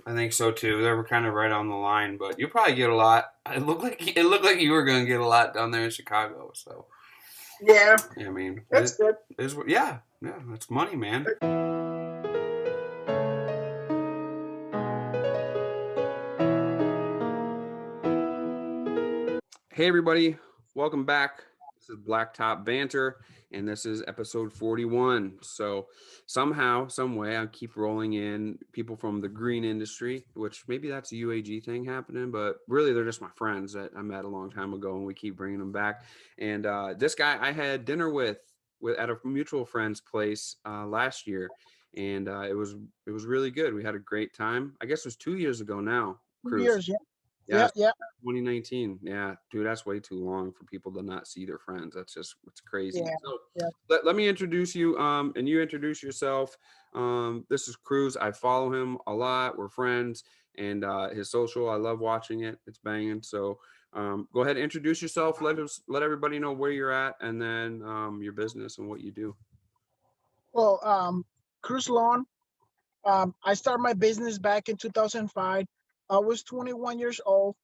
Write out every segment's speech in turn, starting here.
I think so too. They were kind of right on the line, but you probably get a lot. It looked like you were going to get a lot down there in Chicago. So Yeah, yeah, I mean, that's good. yeah, that's money, man. Hey everybody, welcome back. This is Blacktop Banter, and this is episode 41. So somehow, some way, I keep rolling in people from the green industry, which maybe that's a UAG thing happening, but really they're just my friends that I met a long time ago, and we keep bringing them back. And this guy I had dinner with at a mutual friend's place last year, and it was really good. We had a great time. I guess it was 2 years ago now, Cruz. Years, yeah, Yeah, yeah, yeah, 2019. Yeah, dude, that's way too long for people to not see their friends. It's crazy. yeah, So yeah. let me introduce you, and you introduce yourself. This is Cruz. I follow him a lot. We're friends, and his social, I love watching it. It's banging. So go ahead, introduce yourself. Let everybody know where you're at, and then your business and what you do. Well, Crux Lon. I started my business back in 2005. I was 21 years old,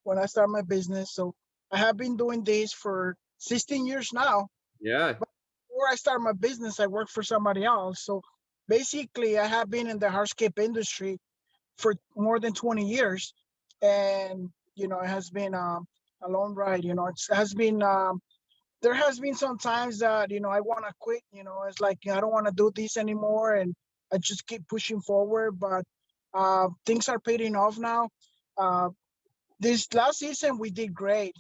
when I started my business. So I have been doing this for 16 years now. Yeah, Before I started my business, I worked for somebody else. So basically, I have been in the hardscape industry for more than 20 years, and it has been a long ride. It has been there has been some times that I want to quit. It's like I don't want to do this anymore, and I just keep pushing forward. But things are paying off now. uh, this last season we did great.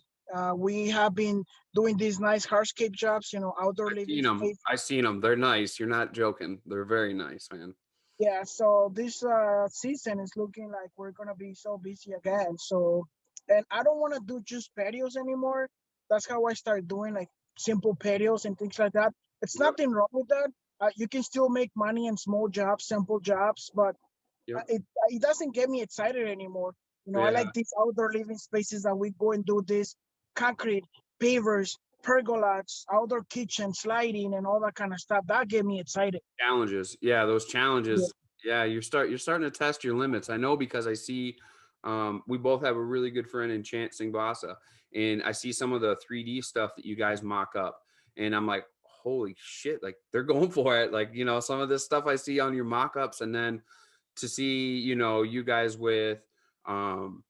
We have been doing these nice hardscape jobs, outdoor I living seen them. space. I seen them. They're nice. You're not joking. They're very nice, man. Yeah, so this season is looking like we're gonna be so busy again. So, and I don't want to do just patios anymore. That's how I started doing like simple patios and things like that. It's Yep. nothing wrong with that. You can still make money in small jobs, simple jobs, but Yep. it doesn't get me excited anymore. I Yeah. like these outdoor living spaces that we go and do this concrete pavers, pergolas, outdoor kitchens, lighting, and all that kind of stuff. That get me excited. Challenges. Yeah, those Yeah. challenges. Yeah, you're starting to test your limits. I know because I see we both have a really good friend in Chant Singbasa, and I see some of the 3D stuff that you guys mock up, and I'm like, holy shit, like they're going for it. Like, some of this stuff I see on your mock-ups, and then to see, you guys with um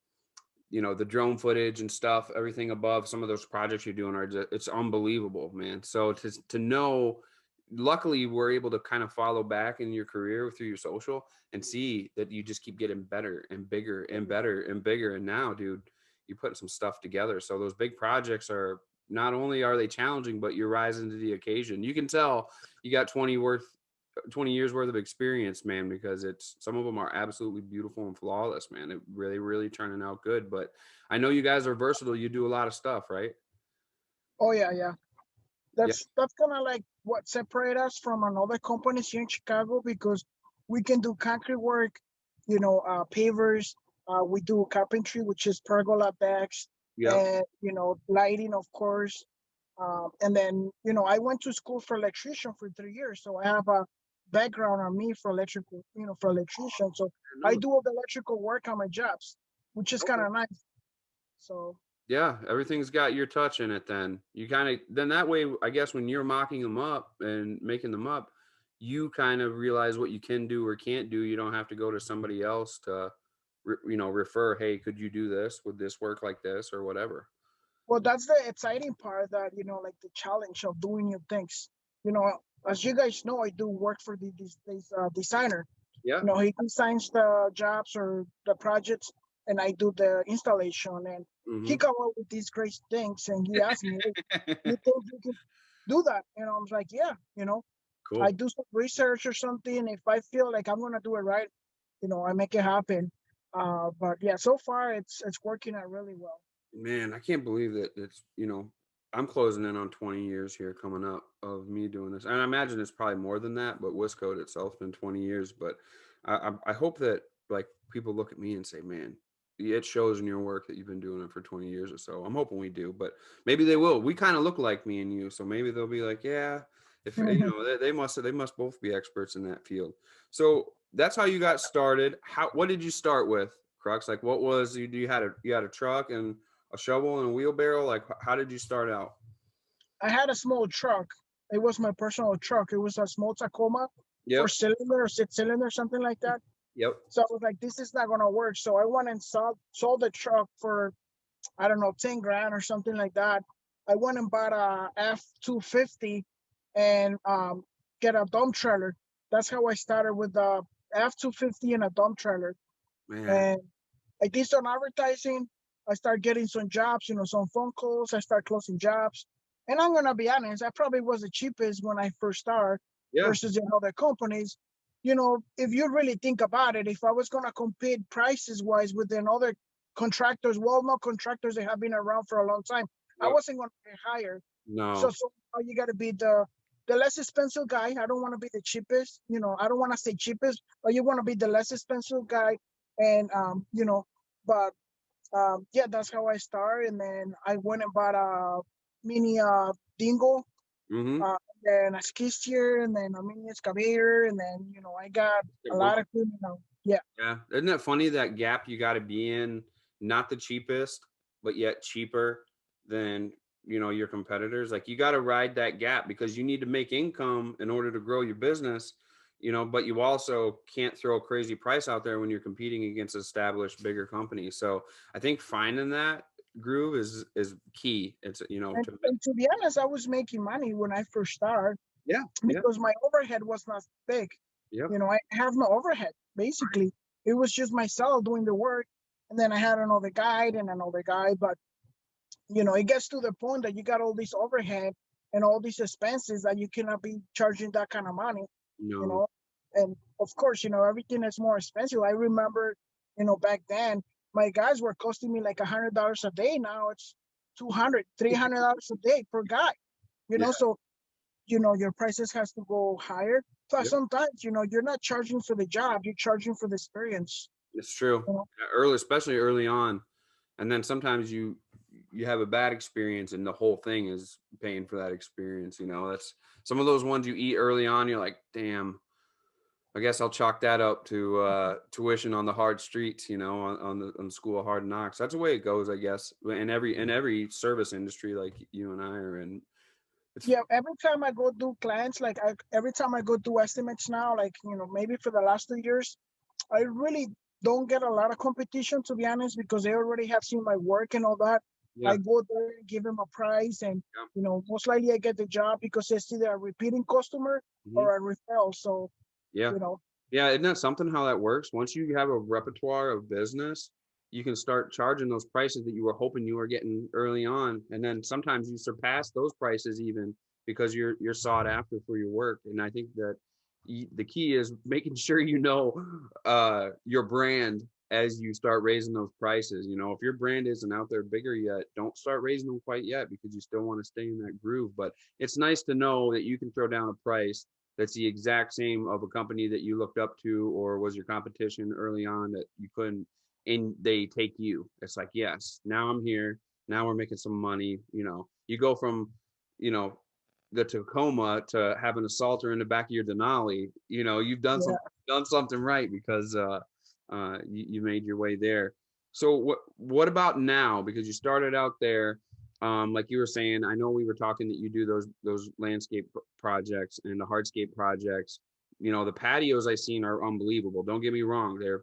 the drone footage and stuff, everything above some of those projects you're doing it's unbelievable, man. So to know, luckily we're able to kind of follow back in your career through your social and see that you just keep getting better and bigger and better and bigger. And now, dude, you're putting some stuff together. So those big projects are, not only are they challenging, but you're rising to the occasion. You can tell you got 20 years worth of experience, man, because it's, some of them are absolutely beautiful and flawless, man. It really, really turning out good. But I know you guys are versatile. You do a lot of stuff, right? Oh yeah, yeah. Yeah. That's kind of like what separate us from another companies here in Chicago, because we can do concrete work, pavers. We do carpentry, which is pergola decks, Yep. and lighting, of course. And then I went to school for electrician for 3 years, so I have a background on me for electrical, for electrician. So I No. do all the electrical work on my jobs, which is kind Okay. of nice. So Yeah, everything's got your touch in it. Then you kind of, then that way, I guess when you're mocking them up and making them up, you kind of realize what you can do or can't do. You don't have to go to somebody else to, refer. Hey, could you do this? Would this work like this or whatever? well, that's the exciting part, that like the challenge of doing new things. You know, as you guys know, I do work for this designer. Yeah. He designs the jobs or the projects, and I do the installation. And he Hmm. come up with these great things, and he asked me, "Hey, you think you can do that?" I was like, "Yeah." I Cool. do some research or something. If I feel like I'm gonna do it right, I make it happen. But yeah, so far it's working out really well. Man, I can't believe that I'm closing in on 20 years here coming up of me doing this. And I imagine it's probably more than that, but Wiscode itself been 20 years. But I hope that like people look at me and say, man, it shows in your work that you've been doing it for 20 years or so. I'm hoping we do, but maybe they will. We kind of look like me and you. So maybe they'll be like, yeah, if they must both be experts in that field. So that's how you got started. What did you start with, Crux? Like, what was you had a truck and a shovel and a wheelbarrow? Like, how did you start out? I had a small truck. It was my personal truck. It was a small Tacoma, Yep. 4 cylinder or 6 cylinder, something like that. Yep. So I was like, this is not gonna work. So I went and sold the truck for, I don't know, 10 grand or something like that. I went and bought a F-250 and get a dump trailer. That's how I started with the F-250 and a dump trailer. Man. And I did some advertising. I started getting some jobs, some phone calls. I started closing jobs. And I'm gonna be honest, I probably was the cheapest when I first started Yeah. versus the other companies. If you really think about it, if I was gonna compete prices wise with other contractors, well-known contractors that have been around for a long time, I Yep. wasn't gonna get higher. So, No. so you gotta be the less expensive guy. I don't want to be the cheapest. I don't want to say cheapest, but you want to be the less expensive guy. And but yeah, that's how I started. And then I went and bought a mini dingo, Mm-hmm. then a skid steer, and then a mini excavator, and then I got a lot of equipment now. Yeah, Yeah. Isn't that funny, that gap you got to be in, not the cheapest, but yet cheaper than, your competitors? Like, you got to ride that gap because you need to make income in order to grow your business, but you also can't throw a crazy price out there when you're competing against established bigger companies. So I think finding that groove is key. It's, and to be honest, I was making money when I first started yeah, yeah, because my overhead was not big. yep, I have no overhead basically. It was just myself doing the work, and then I had another guide and another guy. But it gets to the point that you got all this overhead and all these expenses that you cannot be charging that kind of money, you no, know. And of course, everything is more expensive. I remember, back then, my guys were costing me like $100 a day. Now it's 200, $300 a day per guy, yeah, so your prices has to go higher. Plus, yep. sometimes, you're not charging for the job, you're charging for the experience. It's true. You know? Yeah, early, especially early on, and then sometimes you have a bad experience, and the whole thing is paying for that experience. That's some of those ones you eat early on. You're like, damn. I guess I'll chalk that up to tuition on the hard streets. On the school of hard knocks. That's the way it goes, I guess. In every service industry, like you and I are in. It's Yeah, every time I go do clients, like every time I go do estimates now, like maybe for the last 2 years, I really don't get a lot of competition, to be honest, because they already have seen my work and all that. yeah, I go there, give them a price, and yeah, most likely I get the job because it's either a repeating customer mhm, or a referral. So yeah. you know, Yeah, isn't that something how that works? Once you have a repertoire of business, you can start charging those prices that you were hoping you were getting early on, and then sometimes you surpass those prices even because you're sought after for your work. And I think that the key is making sure your brand as you start raising those prices. If your brand isn't out there bigger yet, don't start raising them quite yet because you still want to stay in that groove. But it's nice to know that you can throw down a price that's the exact same of a company that you looked up to or was your competition early on that you couldn't, and they take you. It's like, yes, now I'm here. Now we're making some money. You go from, you know, the Tacoma to having a Salter in the back of your Denali. You've done yeah. something right because you made your way there. So what about now? Because you started out there, like you were saying. I know we were talking that you do those landscape projects and the hardscape projects. The patios I've seen are unbelievable. Don't get me wrong; they're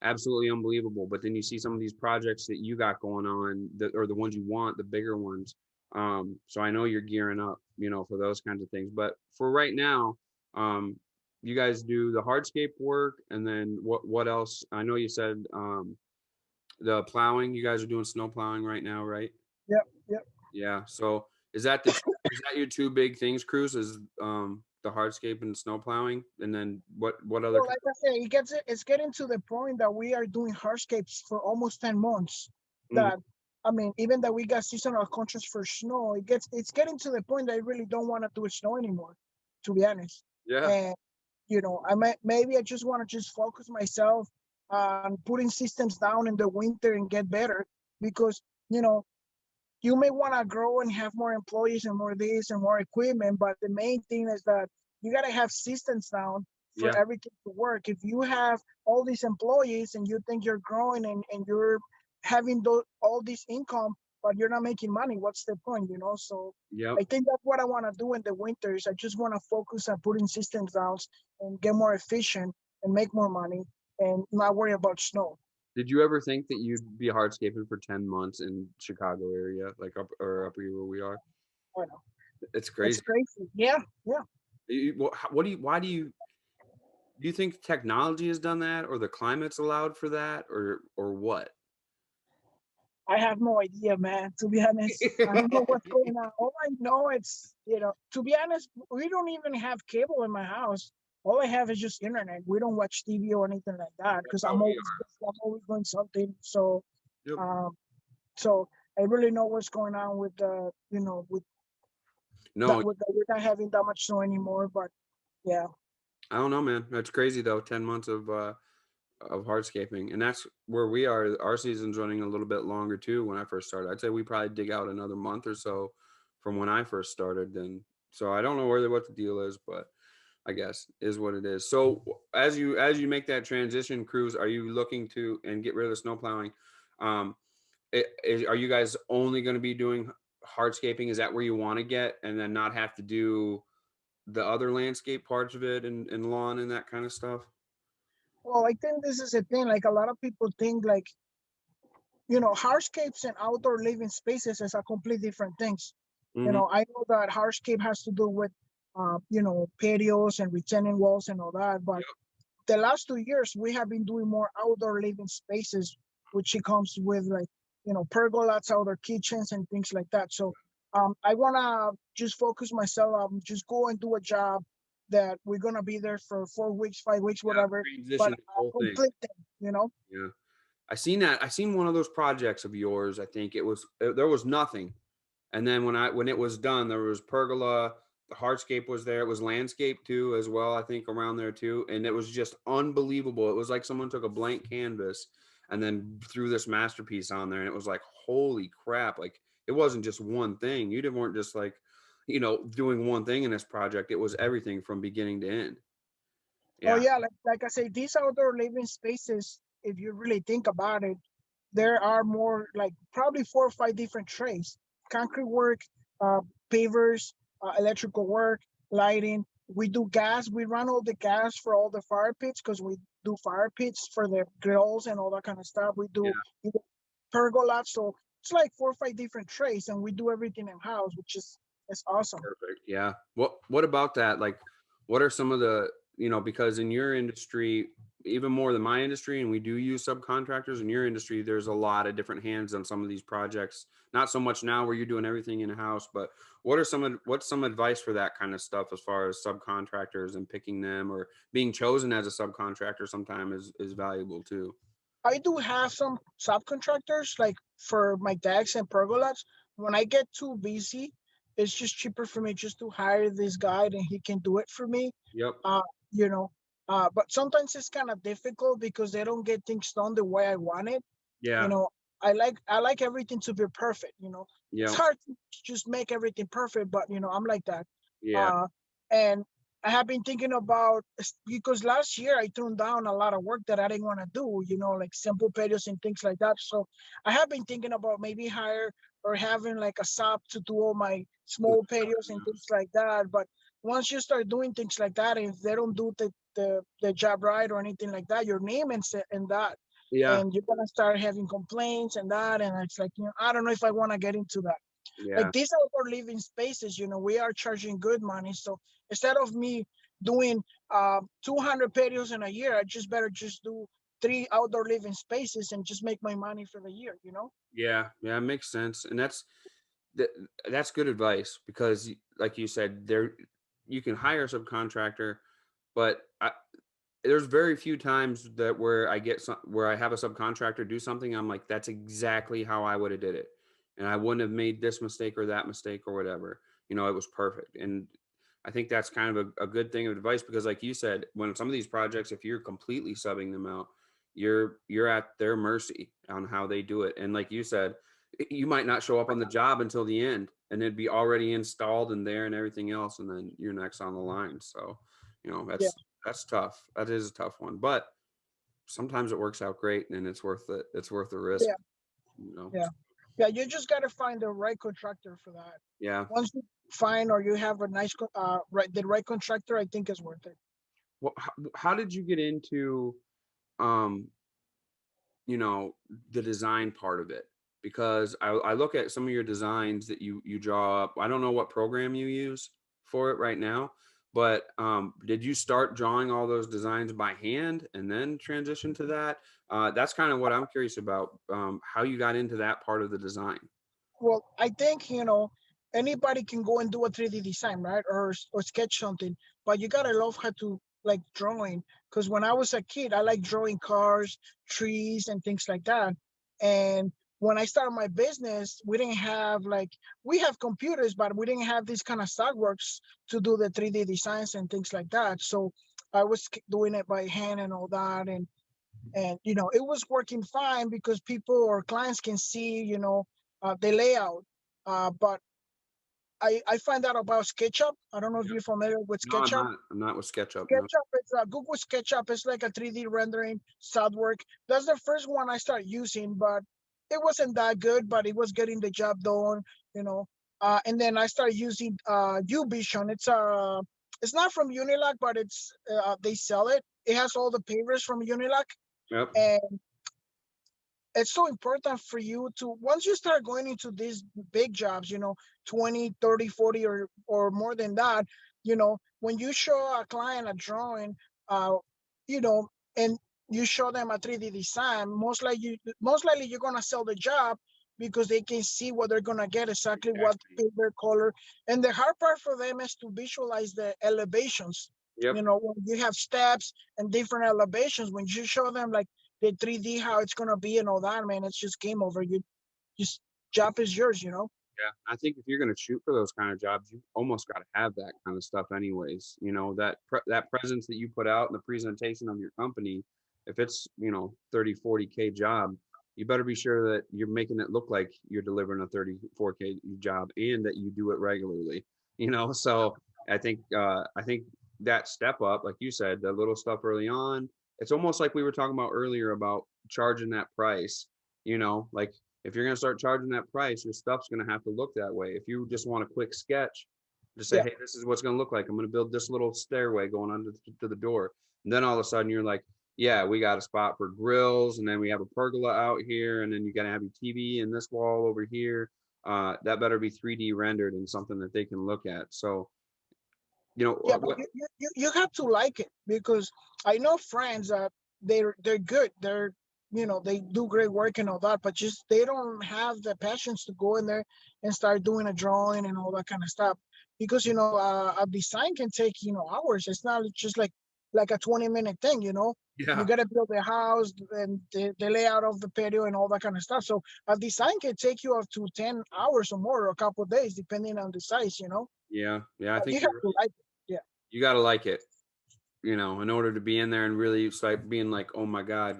absolutely unbelievable. But then you see some of these projects that you got going on, that or the ones you want, the bigger ones. So I know you're gearing up, for those kinds of things. But for right now, um, you guys do the hardscape work, and then what else? I know you said the plowing. You guys are doing snow plowing right now, right? Yep, yep. Yeah. So is that your two big things, Cruz? Is the hardscape and snow plowing, and then what other? Well, like I say, it's getting to the point that we are doing hardscapes for almost 10 months. Mhm. That I mean, even that we got seasonal contracts for snow, it's getting to the point that I really don't want to do snow anymore, to be honest. Yeah. And maybe I just want to just focus myself on putting systems down in the winter and get better because you know you may want to grow and have more employees and more this and more equipment, but the main thing is that you got to have systems down for Yeah. everything to work. If you have all these employees and you think you're growing and you're having all this income, but you're not making money, what's the point, you know? So Yep. I think that's what I want to do in the winters. I just want to focus on putting systems down and get more efficient and make more money and not worry about snow. Did you ever think that you'd be hardscaping for 10 months in Chicago area, like up here where we are? I know. It's It's crazy. crazy. Yeah, yeah. What do you, why do you think technology has done that, or the climate's allowed for that, or what? I have no idea, man. To be honest, I don't know what's going on. All I know it's, to be honest, we don't even have cable in my house. All I have is just internet. We don't watch TV or anything like that because That's how we I'm always doing something. So, are. Yep. um, so I really know what's going on with with No, that with not having that much snow anymore. But yeah, I don't know, man. That's crazy though. 10 months of hardscaping, and that's where we are. Our season's running a little bit longer too. When I first started, I'd say we probably dig out another month or so from when I first started. Then, so I don't know really what the deal is, but I guess is what it is. So as you make that transition, Cruz, are you looking to and get rid of the snow plowing? Um, are you guys only going to be doing hardscaping? Is that where you want to get, and then not have to do the other landscape parts of it and lawn and that kind of stuff? well, I think this is a thing. Like a lot of people think, like hardscapes and outdoor living spaces is a complete different things. Hmm. I know that hardscape has to do with, patios and retaining walls and all that. But Yep. the last 2 years, we have been doing more outdoor living spaces, which it comes with like, pergolas, outdoor kitchens, and things like that. So I want to just focus myself on just go and do a job that we're going to be there for 4 weeks, 5 weeks, Yeah. whatever, but Transition the a whole thing. complete thing. Yeah. I seen that. I seen one of those projects of yours. I think there was nothing. And then when it was done, there was pergola, the hardscape was there. It was landscape too, as well, I think around there too. And it was just unbelievable. It was like someone took a blank canvas and then threw this masterpiece on there. And it was like, holy crap. Like it wasn't just one thing. You didn't weren't just like, doing one thing in this project. It was everything from beginning to end. Oh Yeah. yeah, like I say, these outdoor living spaces, if you really think about it, there are more like probably 4 or 5 different trades: concrete work, uh, pavers, electrical work, lighting. We do gas. We run all the gas for all the fire pits because we do fire pits for the grills and all that kind of stuff. We do pergolas. So it's like 4 or 5 different trades, and we do everything in house, which is awesome. Perfect. Yeah. What about that? Like, what are some of the, because in your industry, even more than my industry, and we do use subcontractors in your industry, there's a lot of different hands on some of these projects. Not so much now where you're doing everything in house, but what's some advice for that kind of stuff as far as subcontractors and picking them, or being chosen as a subcontractor sometimes is valuable too. I do have some subcontractors, like for my decks and pergolas. When I get too busy, it's just cheaper for me just to hire this guy and he can do it for me. Yep. Uh, you know, but sometimes it's kind of difficult because they don't get things done the way I want it. You Yeah. know, I like everything to be perfect. It's Yep. hard to just make everything perfect, but I'm like that. Yeah. Uh, and I have been thinking about, because last year I turned down a lot of work that I didn't want to do. Like simple patios and things like that. So I have been thinking about maybe hire or having like a sub to do all my small patios and things like that. But once you start doing things like that, if they don't do the job right or anything like that, your name and that, Yeah. and you're gonna start having complaints and that, and it's like, I don't know if I want to get into that. Yeah. Like these outdoor living spaces, we are charging good money. So instead of me doing 200 patios in a year, I just better just do 3 outdoor living spaces and just make my money for the year. Yeah. Yeah. It makes sense. And that that's good advice because like you said, you can hire a subcontractor, but there's very few times that where I have a subcontractor do something, I'm like, that's exactly how I would have did it, and I wouldn't have made this mistake or that mistake or whatever. It was perfect. And I think that's kind of a good thing of advice because like you said, when some of these projects, if you're completely subbing them out, you're at their mercy on how they do it. And like you said, you might not show up on the job until the end, and it'd be already installed and there and everything else, and then you're next on the line. So Yeah. That's tough. That is a tough one, but sometimes it works out great and it's worth it. It's worth the risk, Yeah, you know? yeah, yeah. You just got to find the right contractor for that. Yeah. Once you find or you have a nice the right contractor, I think is worth it. Well, how did you get into, um, you know, the design part of it? Because I look at some of your designs that you draw up. I don't know what program you use for it right now, but did you start drawing all those designs by hand and then transition to that? That's kind of what I'm curious about. How you got into that part of the design. Well, I think anybody can go and do a 3D design, right, or sketch something, but you gotta love how to like drawing. Because when I was a kid, I like drawing cars, trees, and things like that. And when I started my business, we didn't have like we have computers, but we didn't have these kind of SolidWorks to do the 3D designs and things like that. So I was doing it by hand and all that, and it was working fine because people or clients can see the layout. But I find out about SketchUp. I don't know if Yep. you're familiar with No, I'm SketchUp. not. I'm not with SketchUp. No. SketchUp is Google SketchUp is like a 3D rendering SolidWorks. That's the first one I started using, but it wasn't that good, but it was getting the job done, you know. And then I started using Uvision. It's not from Unilock, but they sell it. It has all the pavers from Unilock, Yep. and it's so important for you to once you start going into these big jobs 20, 30, 40, or more than that. When you show a client a drawing, uh you know and you show them a 3D design, most likely you're going to sell the job because they can see what they're going to get, exactly what Exactly. paper color. And the hard part for them is to visualize the elevations. Yep. When you have steps and different elevations, when you show them like the 3D how it's gonna be and all that, man, it's just game over. You just job is yours. Yeah, I think if you're going to shoot for those kind of jobs, you almost got to have that kind of stuff, anyways. You know that presence that you put out in the presentation of your company. If it's 30-40K job, you better be sure that you're making it look like you're delivering a 34K job and that you do it regularly. So I think that step up, like you said, the little stuff early on. It's almost like we were talking about earlier about charging that price. Like if you're going to start charging that price, your stuff's going to have to look that way. If you just want a quick sketch, just say, Yeah, hey, this is what's going to look like. I'm going to build this little stairway going under to the door. And then all of a sudden you're like, yeah, we got a spot for grills. And then we have a pergola out here. And then you got to have your TV in this wall over here. That better be 3D rendered and something that they can look at. So, yeah, but what? you have to like it, because I know friends that they're good. They do great work and all that, but just they don't have the passions to go in there and start doing a drawing and all that kind of stuff. Because a design can take hours. It's not just like a 20-minute thing. You Yeah. got to build the house and the layout of the patio and all that kind of stuff. So a design can take you up to 10 hours or more, or a couple of days, depending on the size. Yeah. Yeah. I You think have to like it. Yeah. you got to like it, in order to be in there and really start being like, oh my God,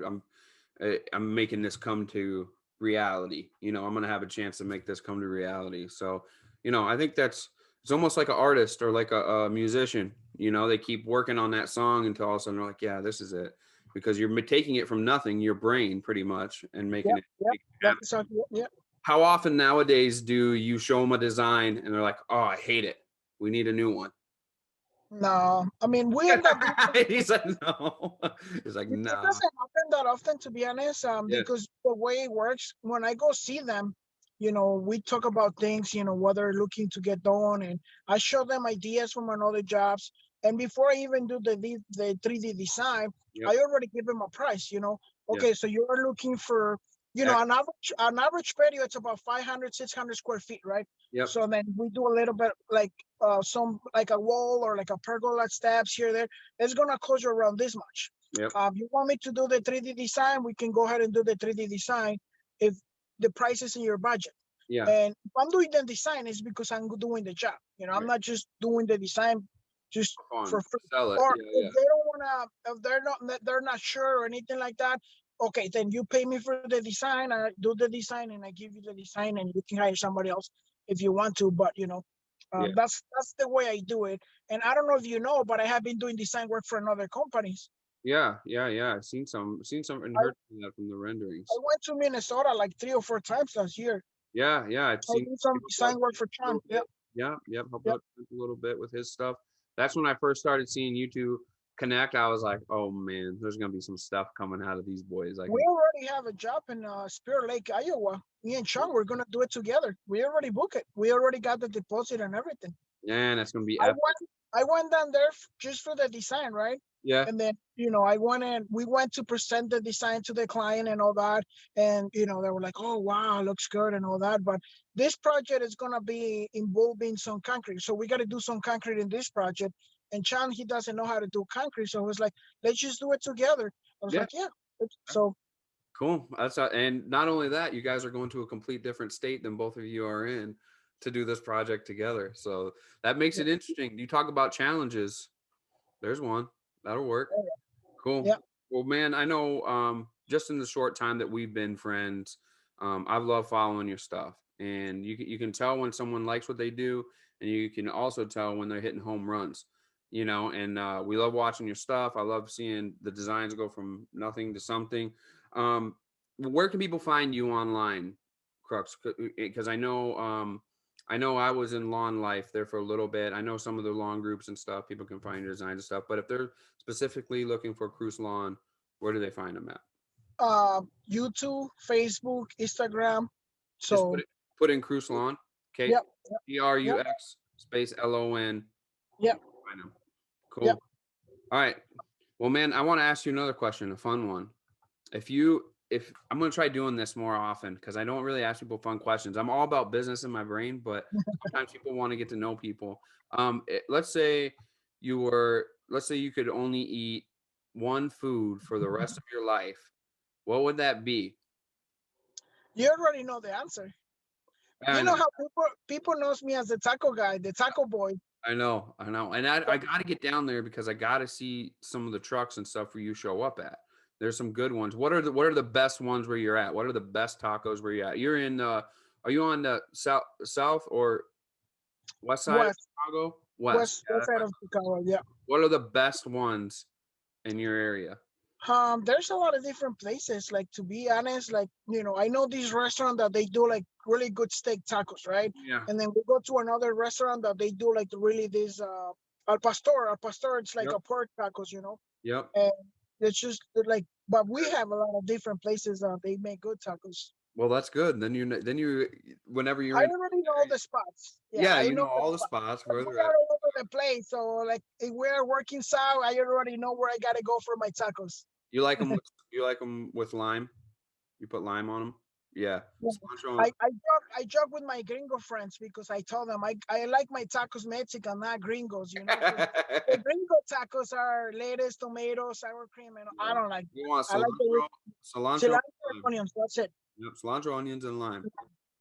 I'm making this come to reality. I'm going to have a chance to make this come to reality. So, I think it's almost like an artist or like a musician. They keep working on that song until all of a sudden they're like, yeah, this is it. Because you're taking it from nothing, your brain pretty much, and Yep, yep. making it That's happen. exactly it. Yeah. How often nowadays do you show them a design and they're like, oh, I hate it. We need a new one. No, I mean we end up doing He's like, no. He's like, it nah. doesn't happen that often, to be honest. Yeah. Because the way it works, when I go see them, we talk about things, what they're looking to get done, and I show them ideas from another jobs. And before I even do the 3D design, Yep. I already give them a price. Yeah. Okay, so you're looking for, X. an average patio, it's about 500, 600 square feet, right? Yep. So then we do a little bit like some like a wall or like a pergola steps here there. It's gonna cost you around this much. Yep. If you want me to do the 3D design, we can go ahead and do the 3D design if the price is in your budget. Yeah. And if I'm doing the design, it's because I'm doing the job. I'm Right. not just doing the design just Fun. for free. Sell it. Or Yeah. if Yeah. they don't wanna, if they're not sure or anything like that, okay, then you pay me for the design. I do the design and I give you the design, and you can hire somebody else if you want to. But Yeah. That's the way I do it. And I don't know if you know, but I have been doing design work for another companies. Yeah. Yeah. Yeah. I've seen some and I, heard that from the I renderings. went to Minnesota like 3 or 4 times last year. Yeah. Yeah. I've I seen did some help out design work for a Chan. little Yep, bit. Yeah. Yep. Helped yep. out a little bit with his stuff. That's when I first started seeing you two connect. I was like, oh man, there's gonna be some stuff coming out of these boys. I We can. already have a job in Spirit Lake, Iowa. Me and Sean, we're gonna do it together. We already booked it. We already got the deposit and everything. Man, that's gonna be I epic. went I went down there just for the design, right? Yeah. And then, I went and we went to present the design to the client and all that. And, they were like, oh, wow, looks good and all that. But this project is going to be involving some concrete. So we got to do some concrete in this project. And Chan, he doesn't know how to do concrete. So it was like, let's just do it together. I was Yeah. like, yeah. So, Cool. And not only that, you guys are going to a complete different state than both of you are in to do this project together. So that makes yeah, it interesting. You talk about challenges. There's one. That'll work. Cool. yeah. Well, man, I know just in the short time that we've been friends, I've loved following your stuff. And you can tell when someone likes what they do, and you can also tell when they're hitting home runs, and we love watching your stuff. I love seeing the designs go from nothing to something. Um, where can people find you online, Crux? Because I know I was in lawn life there for a little bit. I know some of the lawn groups and stuff. People can find your designs and stuff. But if they're specifically looking for Crux Lon, where do they find them at? YouTube, Facebook, Instagram. Just So, put in Crux Lon, K yep, E R U yep, X space LON. yep, Find them. yep. Cool. All right. Well, man, I want to ask you another question, a fun one. If I'm going to try doing this more often because I don't really ask people fun questions. I'm all about business in my brain, but sometimes people want to get to know people. Let's say let's say you could only eat one food for the rest of your life. What would that be? You already know the answer. I You know, know how people knows me as the taco guy, the taco boy. I know, I know. And I got to get down there because I got to see some of the trucks and stuff where you show up at. There's some good ones. What are the best ones where you're at? What are the best tacos where you're at? You're in are you on the south or west side of West, Chicago? West. west, Yeah, west that's side what I of thought. Chicago. Yeah. What are the best ones in your area? There's a lot of different places. Like, to be honest, like, I know this restaurant that they do like really good steak tacos, right? Yeah. And then we go to another restaurant that they do like really this al pastor. Al pastor, it's like Yep. a pork tacos. Yep. And it's just like, but we have a lot of different places that they make good tacos. Well, that's good. Then you whenever you're I in already know the spots. Yeah, yeah, I you know know the all the spots. spots We where they're are at. all over the place. So, like, if we're working south, I already know where I gotta go for my tacos. You like them with lime? You put lime on them? Yeah. Yeah. Cilantro I joke with my gringo friends because I told them I like my tacos Mexican, not gringos, because the gringo tacos are lettuce, tomato, sour cream, and I Yeah. don't like You that. want I like the cilantro, cilantro and lime. onions. That's it. Yep, cilantro, onions, and lime.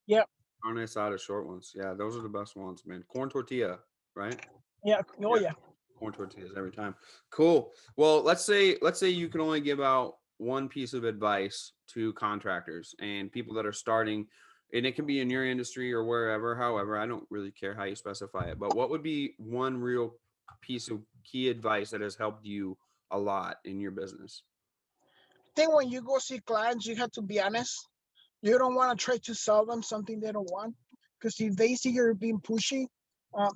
Yeah, Carne asada, short ones. Yeah, those are the best ones, man. Corn tortilla, right? yeah, oh Yeah, yeah. corn tortillas every time. Cool. Well, let's say you can only give out one piece of advice to contractors and people that are starting, and it can be in your industry or wherever. However, I don't really care how you specify it. But what would be one real piece of key advice that has helped you a lot in your business? I think when you go see clients, you have to be honest. You don't want to try to sell them something they don't want, because if they see you're being pushy,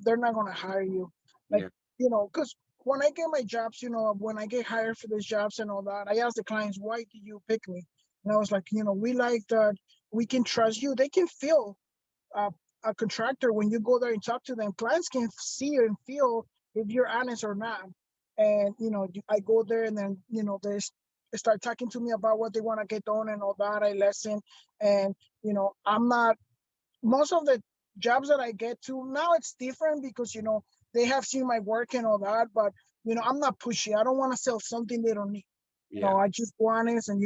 they're not going to hire you. Like, Yeah. because when I get my jobs, when I get hired for these jobs and all that, I ask the clients, why do you pick me? And I was like, we like that we can trust you. They can feel uh, a contractor when you go there and talk to them. Clients can see and feel if you're honest or not. And I go there and then they start talking to me about what they want to get done and all that. I listen, and I'm not, most of the jobs that I get to now, it's different because they have seen my work and all that. But I'm not pushy. I don't want to sell something they don't need. Yeah. I just want it, and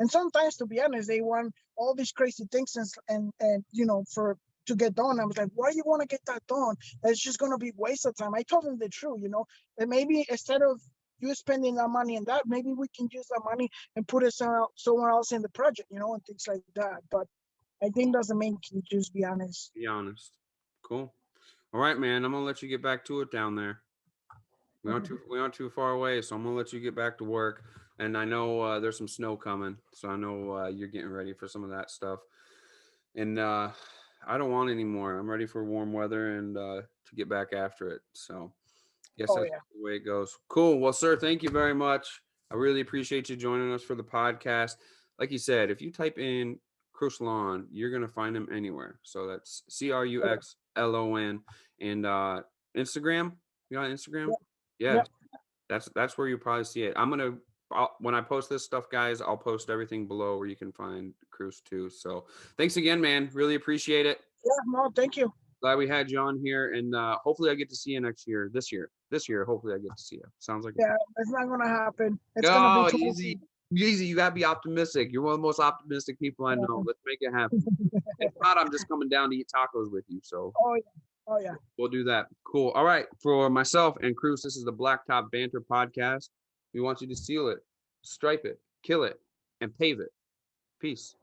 and sometimes, to be honest, they want all these crazy things, and for to get done. I was like, why do you want to get that done? It's just gonna be waste of time. I told them the truth, and maybe instead of you spending that money and that, maybe we can use that money and put it somewhere else in the project, and things like that. But I think that's the main key. Just be honest. Be honest. Cool. All right, man. I'm gonna let you get back to it down there. We aren't too far away, so I'm gonna let you get back to work. And I know there's some snow coming, so I know you're getting ready for some of that stuff. And I don't want any more. I'm ready for warm weather and to get back after it. So, guess Oh that's yeah. the way it goes. Cool. Well, sir, thank you very much. I really appreciate you joining us for the podcast. Like you said, if you type in Crux Lon, you're gonna find him anywhere. So that's CRUXLON. And Instagram. You on Instagram? Yep. Yeah, Yep. that's where you probably see it. When I post this stuff, guys, I'll post everything below where you can find Cruz too. So thanks again, man. Really appreciate it. Yeah. No, thank you. Glad we had you on here, and hopefully I get to see you next year. This year, hopefully I get to see you. Sounds like Yeah, it's not gonna happen. It's gonna be oh, 20. easy, easy. You gotta be optimistic. You're one of the most optimistic people I know. Let's make it happen. If not, I'm just coming down to eat tacos with you. So Oh yeah. Oh yeah. we'll do that. Cool. All right. For myself and Cruz, this is the Blacktop Banter podcast. We want you to seal it, stripe it, kill it, and pave it. Peace.